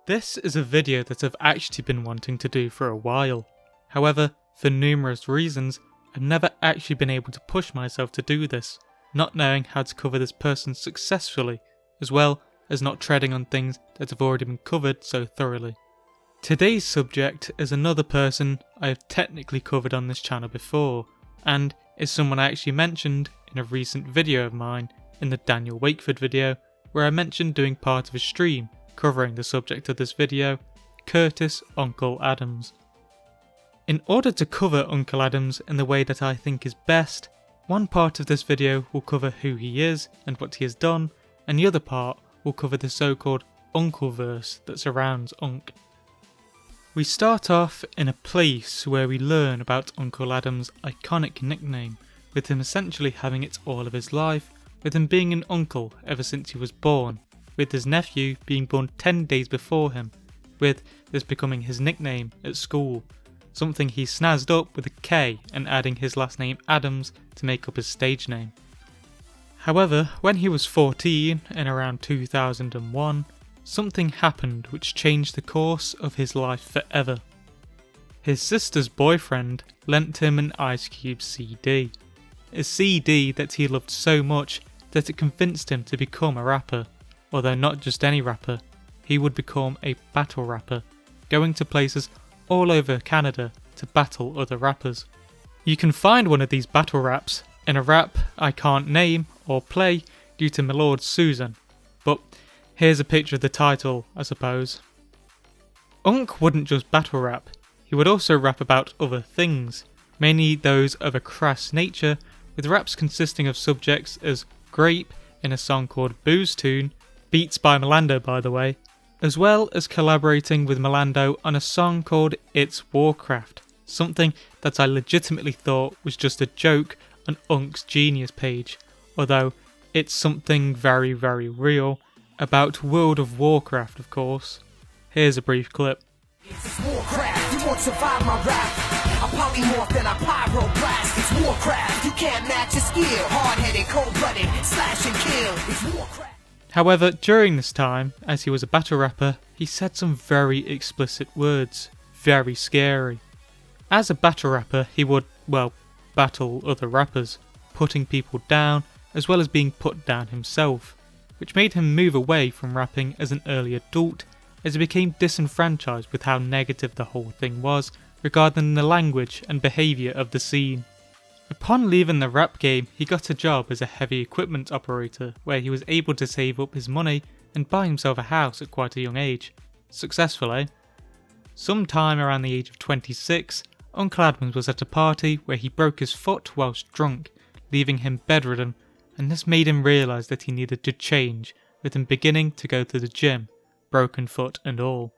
This is a video that I've actually been wanting to do for a while. However, for numerous reasons, I've never actually been able to push myself to do this, not knowing how to cover this person successfully, as well as not treading on things that have already been covered so thoroughly. Today's subject is another person I have technically covered on this channel before, and is someone I actually mentioned in a recent video of mine in the Daniel Wakeford video, where I mentioned doing part of a stream covering the subject of this video, Curtis Unkle Adams. In order to cover Uncle Adams in the way that I think is best, one part of this video will cover who he is and what he has done, and the other part will cover the so-called Unkleverse that surrounds Unk. We start off in a place where we learn about Uncle Adams' iconic nickname, with him essentially having it all of his life, with him being an uncle ever since he was born, with his nephew being born 10 days before him, with this becoming his nickname at school, something he snazzed up with a K and adding his last name Adams to make up his stage name. However, when he was 14 in around 2001, something happened which changed the course of his life forever. His sister's boyfriend lent him an Ice Cube CD, a CD that he loved so much that it convinced him to become a rapper. Although not just any rapper, he would become a battle rapper, going to places all over Canada to battle other rappers. You can find one of these battle raps in a rap I can't name or play due to my lord Susan, but here's a picture of the title, I suppose. Unk wouldn't just battle rap, he would also rap about other things, mainly those of a crass nature, with raps consisting of subjects as grape in a song called Booze Tune, beats by Melando by the way, as well as collaborating with Melando on a song called It's Warcraft, something that I legitimately thought was just a joke on Unk's Genius page, although it's something very real, about World of Warcraft of course. Here's a brief clip. It's Warcraft, you won't survive my rap. I polymorph and I pyroblast. It's Warcraft, you can't match a skill. Hard-headed, cold-blooded, slash and kill. It's Warcraft. However, during this time, as he was a battle rapper, he said some very explicit words, very scary. As a battle rapper, he would, well, battle other rappers, putting people down, as well as being put down himself, which made him move away from rapping as an early adult, as he became disenfranchised with how negative the whole thing was regarding the language and behaviour of the scene. Upon leaving the rap game, he got a job as a heavy equipment operator where he was able to save up his money and buy himself a house at quite a young age. Successfully. Sometime around the age of 26, Uncle Adams was at a party where he broke his foot whilst drunk, leaving him bedridden, and this made him realise that he needed to change, with him beginning to go to the gym, broken foot and all.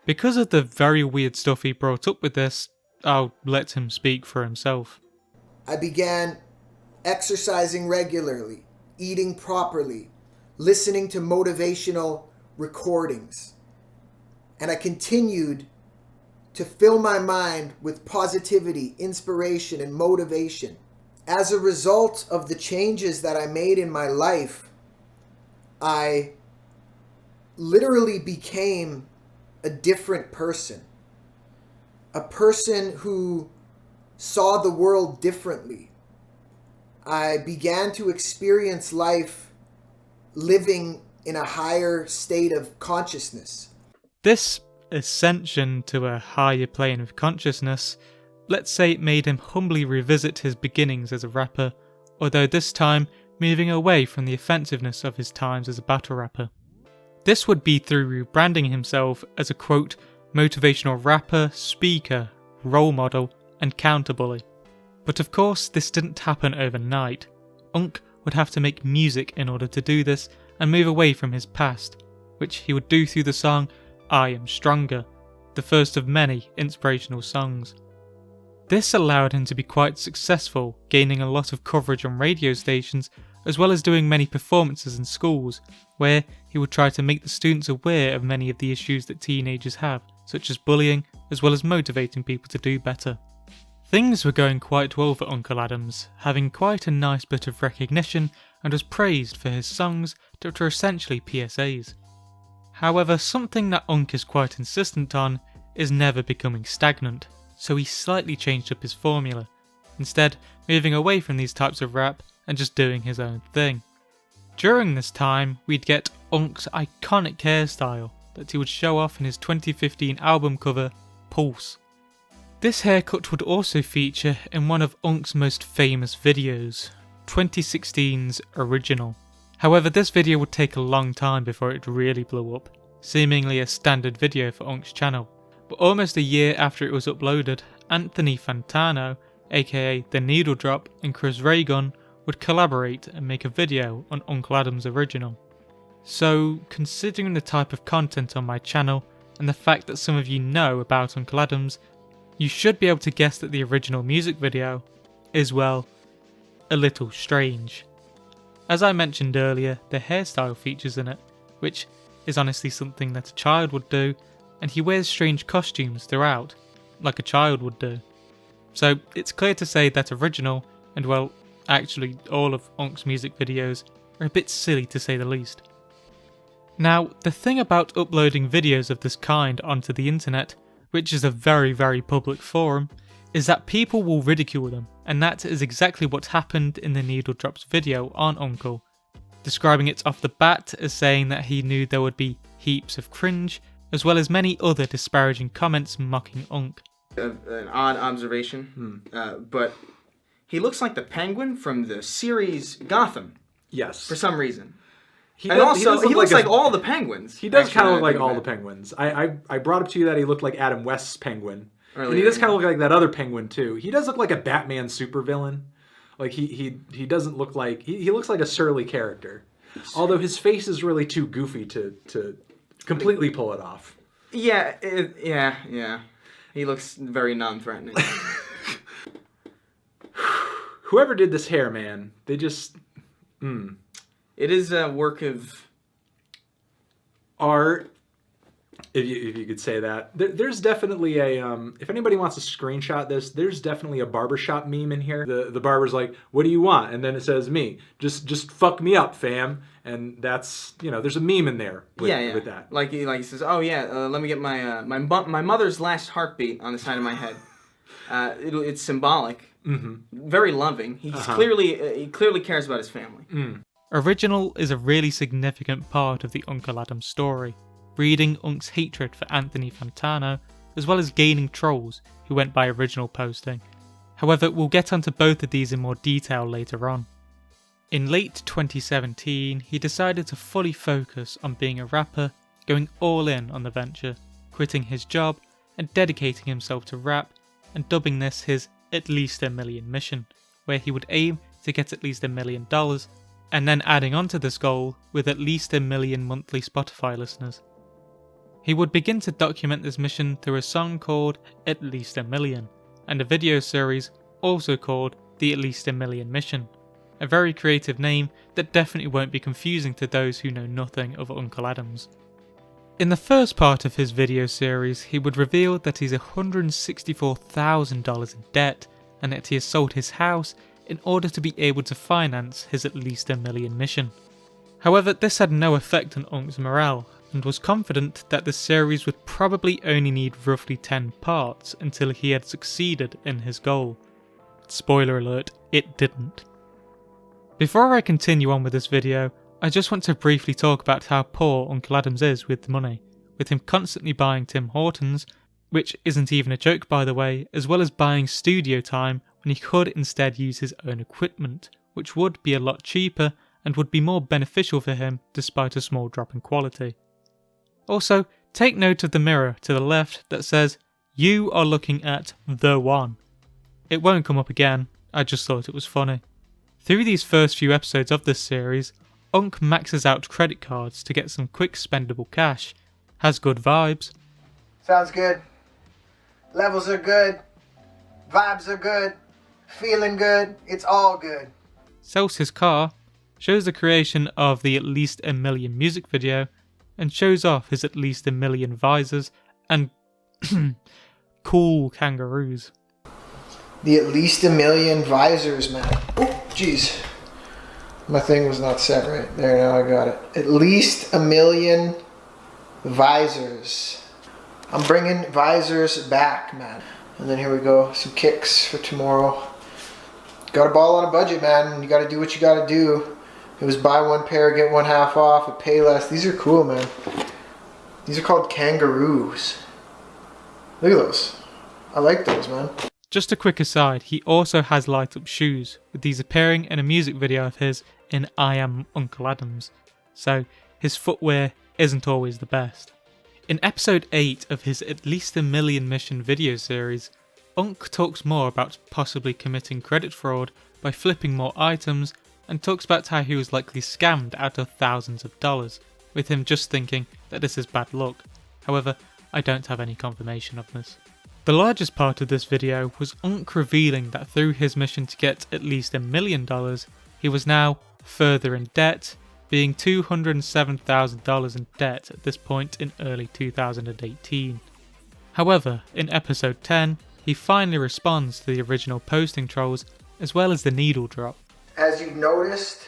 Because of the very weird stuff he brought up with this, I'll let him speak for himself. I began exercising regularly, eating properly, listening to motivational recordings, and I continued to fill my mind with positivity, inspiration, and motivation. As a result of the changes that I made in my life, I literally became a different person. A person who saw the world differently. I began to experience life living in a higher state of consciousness. This ascension to a higher plane of consciousness, let's say it made him humbly revisit his beginnings as a rapper, although this time moving away from the offensiveness of his times as a battle rapper. This would be through rebranding himself as a quote, motivational rapper, speaker, role model, and counterbully. But of course this didn't happen overnight. Unk would have to make music in order to do this and move away from his past, which he would do through the song I Am Stronger, the first of many inspirational songs. This allowed him to be quite successful, gaining a lot of coverage on radio stations, as well as doing many performances in schools, where he would try to make the students aware of many of the issues that teenagers have, such as bullying, as well as motivating people to do better. Things were going quite well for Uncle Adams, having quite a nice bit of recognition and was praised for his songs that were essentially PSAs. However, something that Unk is quite insistent on is never becoming stagnant, so he slightly changed up his formula, instead moving away from these types of rap and just doing his own thing. During this time, we'd get Unk's iconic hairstyle that he would show off in his 2015 album cover, Pulse. This haircut would also feature in one of Unk's most famous videos, 2016's Original. However, this video would take a long time before it really blew up, seemingly a standard video for Unk's channel. But almost a year after it was uploaded, Anthony Fantano, aka The Needle Drop, and Chris Raygun would collaborate and make a video on Unkle Adams' Original. So, considering the type of content on my channel and the fact that some of you know about Unkle Adams, you should be able to guess that the original music video is, well, a little strange. As I mentioned earlier, the hairstyle features in it, which is honestly something that a child would do, and he wears strange costumes throughout, like a child would do. So it's clear to say that Original, and well, actually all of Unk's music videos, are a bit silly to say the least. Now, the thing about uploading videos of this kind onto the internet, which is a very, very public forum, is that people will ridicule them, and that is exactly what happened in the Needle Drop's video on Unkle, describing it off the bat as saying that he knew there would be heaps of cringe, as well as many other disparaging comments mocking Unk. An odd observation, but he looks like the Penguin from the series Gotham. Yes. For some reason. He looks like all the Penguins. He does kind of look like all the Penguins. I brought up to you that he looked like Adam West's Penguin. Earlier, and he does kind of look like that other Penguin too. He does look like a Batman supervillain. Like he doesn't look like he looks like a surly character. Although his face is really too goofy to completely pull it off. Yeah. He looks very non-threatening. Whoever did this hair, man, they just It is a work of art, if you could say that. There's definitely a, if anybody wants to screenshot this, there's definitely a barbershop meme in here. The barber's like, what do you want? And then it says me. Just fuck me up, fam. And that's, there's a meme in there with that. Like he says, oh yeah, let me get my my mother's last heartbeat on the side of my head. It's symbolic. Mm-hmm. Very loving. He clearly cares about his family. Original is a really significant part of the Unkle Adams story, breeding Unk's hatred for Anthony Fantano, as well as gaining trolls who went by Original posting. However, we'll get onto both of these in more detail later on. In late 2017, he decided to fully focus on being a rapper, going all in on the venture, quitting his job and dedicating himself to rap, and dubbing this his at least $1 million mission, where he would aim to get at least $1 million, and then adding on to this goal with at least 1 million monthly Spotify listeners. He would begin to document this mission through a song called At Least a Million, and a video series also called The At Least a Million Mission, a very creative name that definitely won't be confusing to those who know nothing of Unkle Adams. In the first part of his video series, he would reveal that he's $164,000 in debt, and that he has sold his house in order to be able to finance his At Least a Million mission. However, this had no effect on Unk's morale, and was confident that the series would probably only need roughly 10 parts until he had succeeded in his goal. Spoiler alert, it didn't. Before I continue on with this video, I just want to briefly talk about how poor Unkle Adams is with money, with him constantly buying Tim Hortons, which isn't even a joke by the way, as well as buying studio time when he could instead use his own equipment, which would be a lot cheaper and would be more beneficial for him despite a small drop in quality. Also, take note of the mirror to the left that says, "You are looking at the one." It won't come up again, I just thought it was funny. Through these first few episodes of this series, Unk maxes out credit cards to get some quick spendable cash, has good vibes. Sounds good. Levels are good. Vibes are good. Feeling good. It's all good. Sells his car, shows the creation of the At Least a Million music video, and shows off his At Least a Million visors and cool kangaroos. The At Least a Million visors, man. Oh, jeez. My thing was not set right. There, now I got it. At least 1 million visors. I'm bringing visors back, man. And then here we go, some kicks for tomorrow. Got a ball on a budget, man. You got to do what you got to do. It was buy one pair, get one half off at Payless. These are cool, man. These are called kangaroos. Look at those. I like those, man. Just a quick aside, he also has light up shoes, with these appearing in a music video of his in I Am Unkle Adams. So his footwear isn't always the best. In episode 8 of his At Least a Million Mission video series, Unk talks more about possibly committing credit fraud by flipping more items, and talks about how he was likely scammed out of thousands of dollars, with him just thinking that this is bad luck. However, I don't have any confirmation of this. The largest part of this video was Unk revealing that through his mission to get at least $1 million, he was now further in debt, being $207,000 in debt at this point in early 2018. However, in episode 10, he finally responds to the original posting trolls as well as the needle drop. As you've noticed,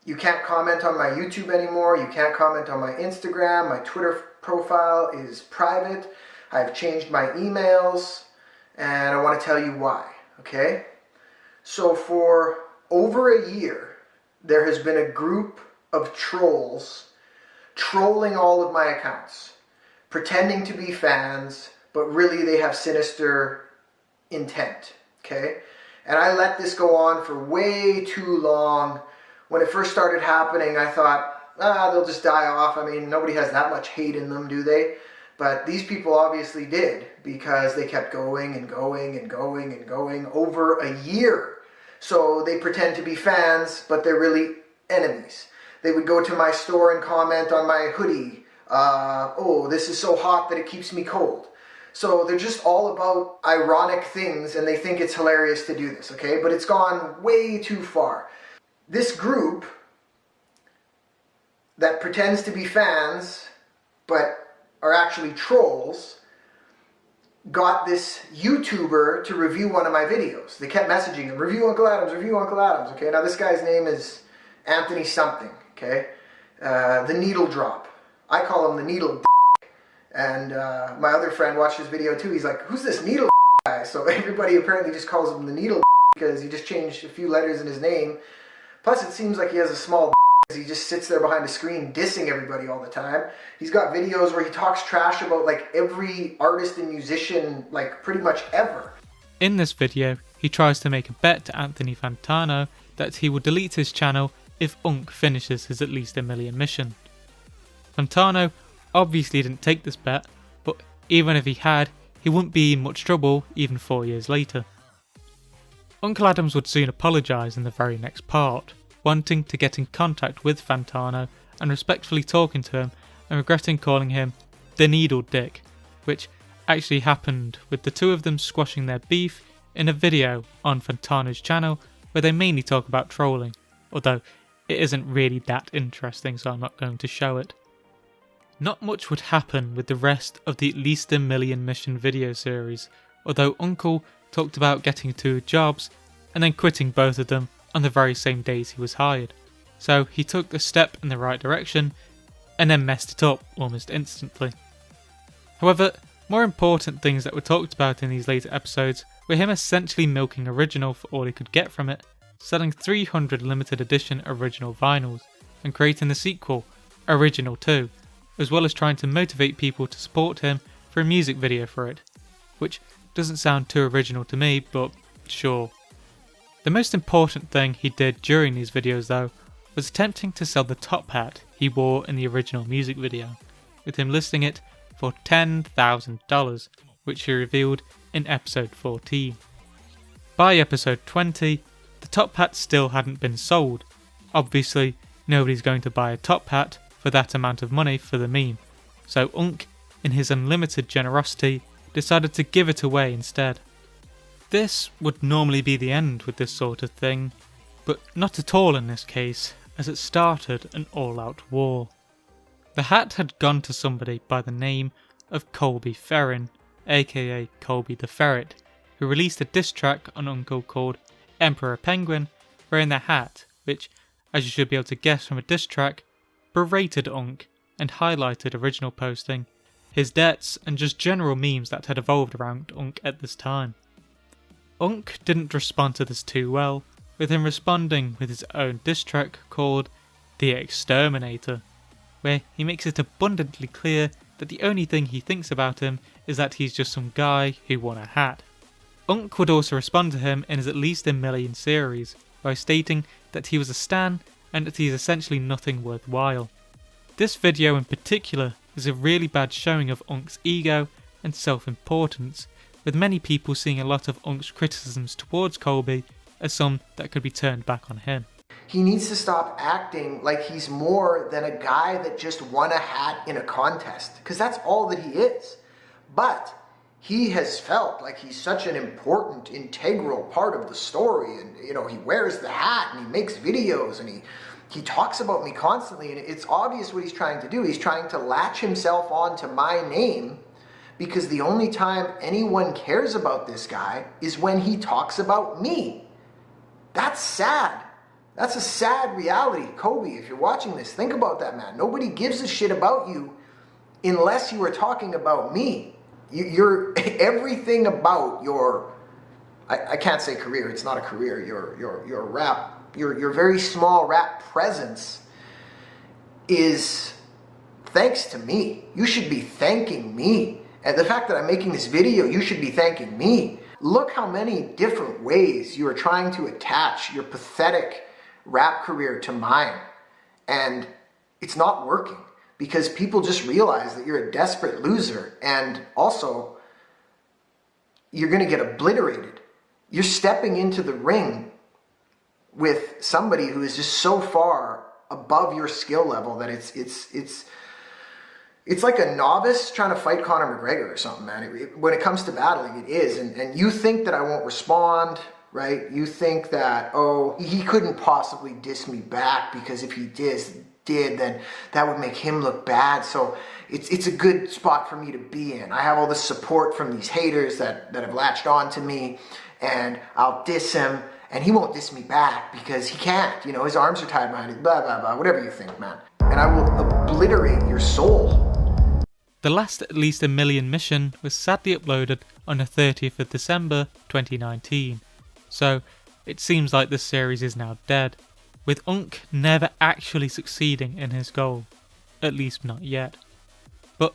you can't comment on my YouTube anymore, you can't comment on my Instagram, my Twitter profile is private, I've changed my emails, and I want to tell you why, okay? So for over a year, there has been a group of trolls trolling all of my accounts, pretending to be fans, but really they have sinister intent, okay? And I let this go on for way too long. When it first started happening, I thought, they'll just die off. I mean, nobody has that much hate in them, do they? But these people obviously did, because they kept going and going and going and going over a year. So they pretend to be fans, but they're really enemies. They would go to my store and comment on my hoodie. Oh, this is so hot that it keeps me cold. So they're just all about ironic things, and they think it's hilarious to do this, okay? But it's gone way too far. This group that pretends to be fans, but are actually trolls, got this YouTuber to review one of my videos. They kept messaging him, review Unkle Adams, review Unkle Adams, okay? Now this guy's name is Anthony something, okay? The Needle Drop. I call him the Needle And my other friend watched his video too. He's like, who's this Needle guy? So everybody apparently just calls him the Needle because he just changed a few letters in his name. Plus it seems like he has a small because he just sits there behind a screen dissing everybody all the time. He's got videos where he talks trash about like every artist and musician, like pretty much ever. In this video, he tries to make a bet to Anthony Fantano that he will delete his channel if Unk finishes his At Least a Million mission. Fantano obviously didn't take this bet, but even if he had, he wouldn't be in much trouble even 4 years later. Unkle Adams would soon apologise in the very next part, wanting to get in contact with Fantano and respectfully talking to him and regretting calling him the Needle Dick, which actually happened with the two of them squashing their beef in a video on Fantano's channel where they mainly talk about trolling, although it isn't really that interesting, so I'm not going to show it. Not much would happen with the rest of the At Least a Million mission video series, although Unkle talked about getting 2 jobs and then quitting both of them on the very same days he was hired. So he took a step in the right direction and then messed it up almost instantly. However, more important things that were talked about in these later episodes were him essentially milking Original for all he could get from it, selling 300 limited edition Original vinyls, and creating the sequel, Original 2, as well as trying to motivate people to support him for a music video for it, which doesn't sound too original to me, but sure. The most important thing he did during these videos though was attempting to sell the top hat he wore in the original music video, with him listing it for $10,000, which he revealed in episode 14. By episode 20, the top hat still hadn't been sold. Obviously, nobody's going to buy a top hat for that amount of money for the meme, so Unk, in his unlimited generosity, decided to give it away instead. This would normally be the end with this sort of thing, but not at all in this case, as it started an all-out war. The hat had gone to somebody by the name of Colby Ferrin, aka Colby the Ferret, who released a diss track on Unkle called Emperor Penguin, wearing the hat, which, as you should be able to guess from a diss track, berated Unk and highlighted original posting, his debts, and just general memes that had evolved around Unk at this time. Unk didn't respond to this too well, with him responding with his own diss track called The Exterminator, where he makes it abundantly clear that the only thing he thinks about him is that he's just some guy who won a hat. Unk would also respond to him in his At Least a Million series, by stating that he was a stan and that he's essentially nothing worthwhile. This video in particular is a really bad showing of Unk's ego and self-importance, with many people seeing a lot of Unk's criticisms towards Colby as some that could be turned back on him. He needs to stop acting like he's more than a guy that just won a hat in a contest, because that's all that he is. But he has felt like he's such an important, integral part of the story, and he wears the hat and he makes videos and he talks about me constantly, and it's obvious what he's trying to do. He's trying to latch himself onto my name, because the only time anyone cares about this guy is when he talks about me. That's sad. That's a sad reality. Kobe, if you're watching this, think about that, man. Nobody gives a shit about you unless you are talking about me. You're everything about your, I can't say career, it's not a career, your rap, your very small rap presence is thanks to me. You should be thanking me. And the fact that I'm making this video, you should be thanking me. Look how many different ways you are trying to attach your pathetic rap career to mine. And it's not working, because people just realize that you're a desperate loser, and also you're going to get obliterated. You're stepping into the ring with somebody who is just so far above your skill level that it's like a novice trying to fight Conor McGregor or something, man. When it comes to battling, it is. And you think that I won't respond, right? You think that, oh, he couldn't possibly diss me back, because if he did, then that would make him look bad. So it's a good spot for me to be in. I have all this support from these haters that have latched on to me, and I'll diss him, and he won't diss me back because he can't. His arms are tied behind it, blah, blah, blah, whatever you think, man. And I will obliterate your soul. The last At Least a Million mission was sadly uploaded on the 30th of December 2019, so it seems like this series is now dead, with Unk never actually succeeding in his goal, at least not yet. But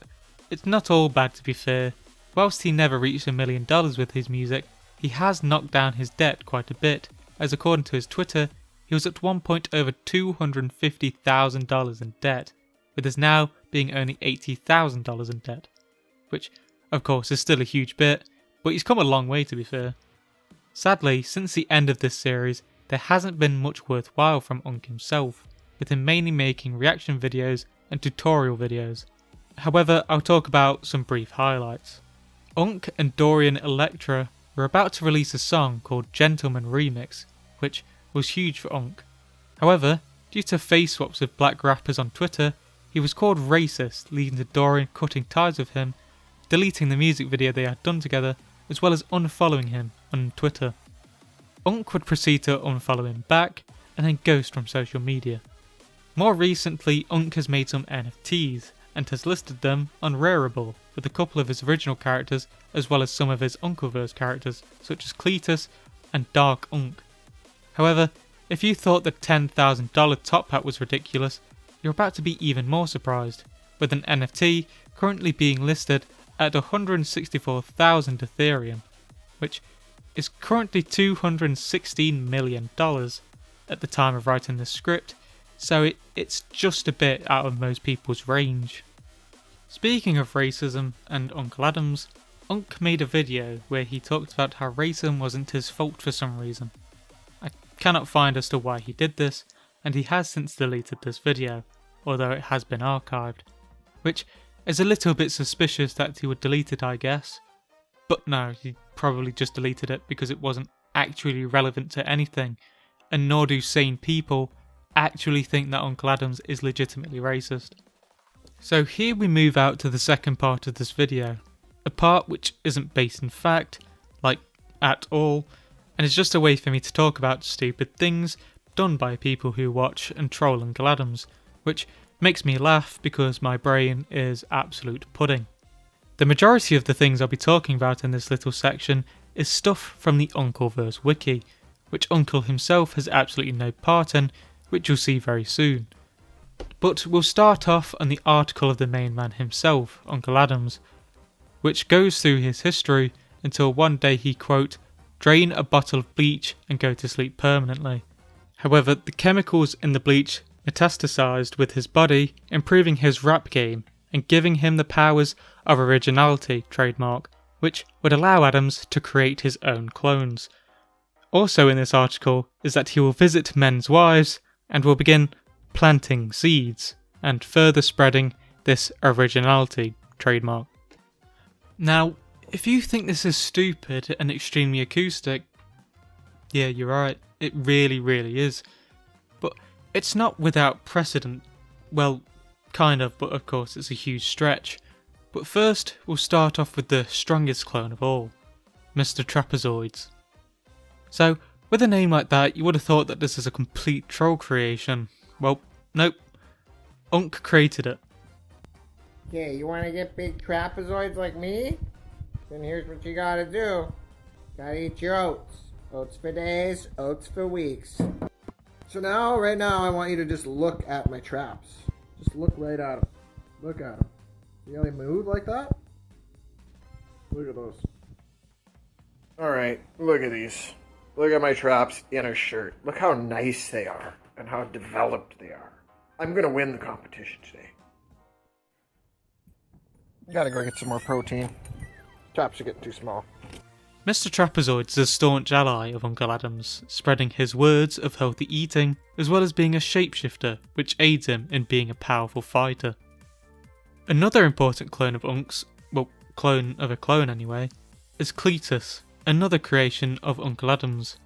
it's not all bad, to be fair. Whilst he never reached $1 million with his music, he has knocked down his debt quite a bit, as according to his Twitter, he was at one point over $250,000 in debt, with his now being only $80,000 in debt, which of course is still a huge bit, but he's come a long way, to be fair. Sadly, since the end of this series, there hasn't been much worthwhile from Unk himself, with him mainly making reaction videos and tutorial videos. However, I'll talk about some brief highlights. Unk and Dorian Electra were about to release a song called Gentleman Remix, which was huge for Unk. However, due to face swaps with black rappers on Twitter, he was called racist, leading to Dorian cutting ties with him, deleting the music video they had done together, as well as unfollowing him on Twitter. Unk would proceed to unfollow him back, and then ghost from social media. More recently, Unk has made some NFTs, and has listed them on Rareable, with a couple of his original characters, as well as some of his Unkleverse characters, such as Cletus and Dark Unk. However, if you thought the $10,000 top hat was ridiculous, you're about to be even more surprised, with an NFT currently being listed at 164,000 Ethereum, which is currently $216 million at the time of writing this script, so it's just a bit out of most people's range. Speaking of racism and Unkle Adams, Unk made a video where he talked about how racism wasn't his fault for some reason. I cannot find as to why he did this, and he has since deleted this video, although it has been archived, which is a little bit suspicious that he would delete it, I guess. But no, he probably just deleted it because it wasn't actually relevant to anything, and nor do sane people actually think that Unkle Adams is legitimately racist. So here we move out to the second part of this video, a part which isn't based in fact, like at all, and is just a way for me to talk about stupid things done by people who watch and troll Unkle Adams, which Makes me laugh because my brain is absolute pudding. The majority of the things I'll be talking about in this little section is stuff from the Unkleverse wiki, which Uncle himself has absolutely no part in, which you'll see very soon. But we'll start off on the article of the main man himself, Unkle Adams, which goes through his history until one day he, quote, drain a bottle of bleach and go to sleep permanently. However, the chemicals in the bleach metastasized with his body, improving his rap game and giving him the powers of originality trademark, which would allow Adams to create his own clones. Also in this article is that he will visit men's wives and will begin planting seeds and further spreading this originality trademark. Now, if you think this is stupid and extremely acoustic, yeah, you're right, it really is. But it's not without precedent. Well, kind of, but of course it's a huge stretch. But first, we'll start off with the strongest clone of all, Mr. Trapezoids. So, with a name like that, you would have thought that this is a complete troll creation. Well, nope. Unk created it. Okay, you want to get big trapezoids like me? Then here's what you gotta do. Gotta eat your oats. Oats for days, oats for weeks. So now, right now, I want you to just look at my traps. Just look right at them. Look at them. See how they move like that? Look at those. Alright, look at these. Look at my traps in a shirt. Look how nice they are and how developed they are. I'm gonna win the competition today. Gotta go get some more protein. Traps are getting too small. Mr. Trapezoids is a staunch ally of Uncle Adams, spreading his words of healthy eating, as well as being a shapeshifter, which aids him in being a powerful fighter. Another important clone of Unk's, well, clone of a clone anyway, is Cletus, another creation of Uncle Adams.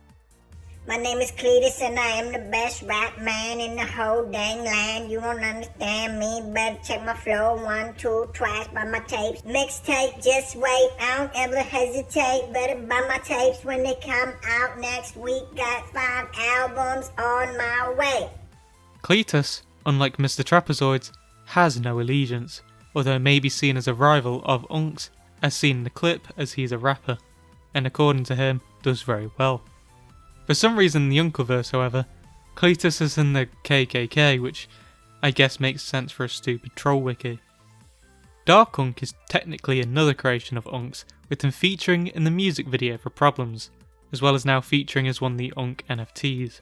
My name is Cletus and I am the best rap man in the whole dang land. You don't understand me, better check my flow 1, 2, twice, buy my tapes. Mixtape, just wait, I don't ever hesitate. Better buy my tapes when they come out next week. Got 5 albums on my way. Cletus, unlike Mr. Trapezoids, has no allegiance, although may be seen as a rival of Unk's, as seen in the clip as he's a rapper, and according to him, does very well. For some reason in the Unkleverse, however, Cletus is in the KKK, which I guess makes sense for a stupid troll wiki. Dark Unk is technically another creation of Unk's, with him featuring in the music video for Problems, as well as now featuring as one of the Unk NFTs.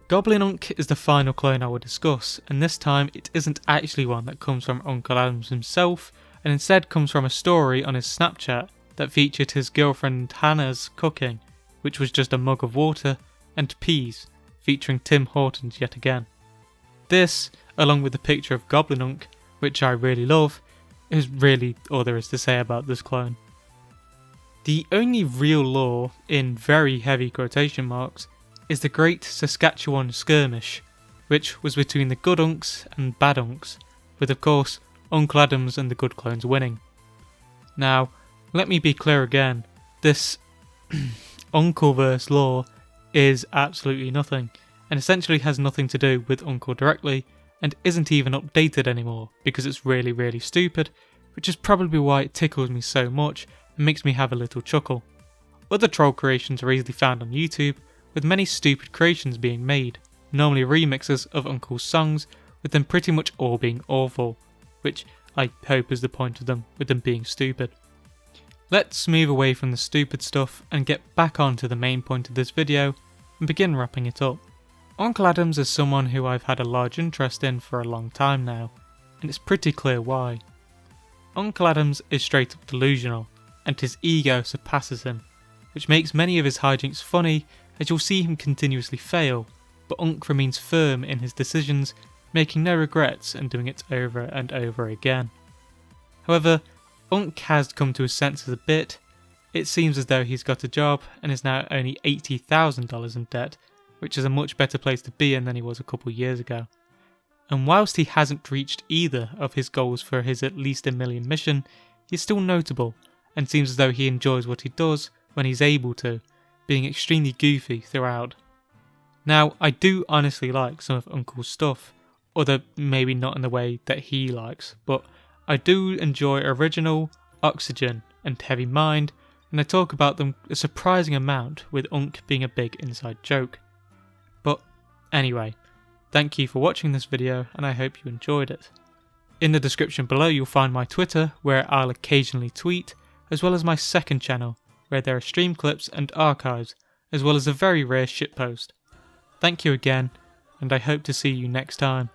Goblin Unk is the final clone I will discuss, and this time it isn't actually one that comes from Uncle Adams himself, and instead comes from a story on his Snapchat that featured his girlfriend Hannah's cooking, which was just a mug of water and peas, featuring Tim Hortons yet again. This, along with the picture of Goblin Unk, which I really love, is really all there is to say about this clone. The only real law, in very heavy quotation marks, is the Great Saskatchewan Skirmish, which was between the good Unks and bad Unks, with of course Uncle Adams and the good clones winning. Now, let me be clear again, this Unkleverse lore is absolutely nothing, and essentially has nothing to do with Uncle directly, and isn't even updated anymore, because it's really stupid, which is probably why it tickles me so much and makes me have a little chuckle. Other troll creations are easily found on YouTube, with many stupid creations being made, normally remixes of Uncle's songs, with them pretty much all being awful, which I hope is the point of them, with them being stupid. Let's move away from the stupid stuff and get back onto the main point of this video and begin wrapping it up. Uncle Adams is someone who I've had a large interest in for a long time now, and it's pretty clear why. Uncle Adams is straight up delusional, and his ego surpasses him, which makes many of his hijinks funny as you'll see him continuously fail, but Unk remains firm in his decisions, making no regrets and doing it over and over again. However, Unk has come to his senses a bit. It seems as though he's got a job and is now only $80,000 in debt, which is a much better place to be in than he was a couple years ago. And whilst he hasn't reached either of his goals for his at least $1 million mission, he's still notable and seems as though he enjoys what he does when he's able to, being extremely goofy throughout. Now, I do honestly like some of Uncle's stuff, Other maybe not in the way that he likes, but I do enjoy Original, Oxygen and Heavy Mind, and I talk about them a surprising amount, with Unk being a big inside joke. But anyway, thank you for watching this video and I hope you enjoyed it. In the description below you'll find my Twitter, where I'll occasionally tweet, as well as my second channel, where there are stream clips and archives, as well as a very rare shitpost. Thank you again, and I hope to see you next time.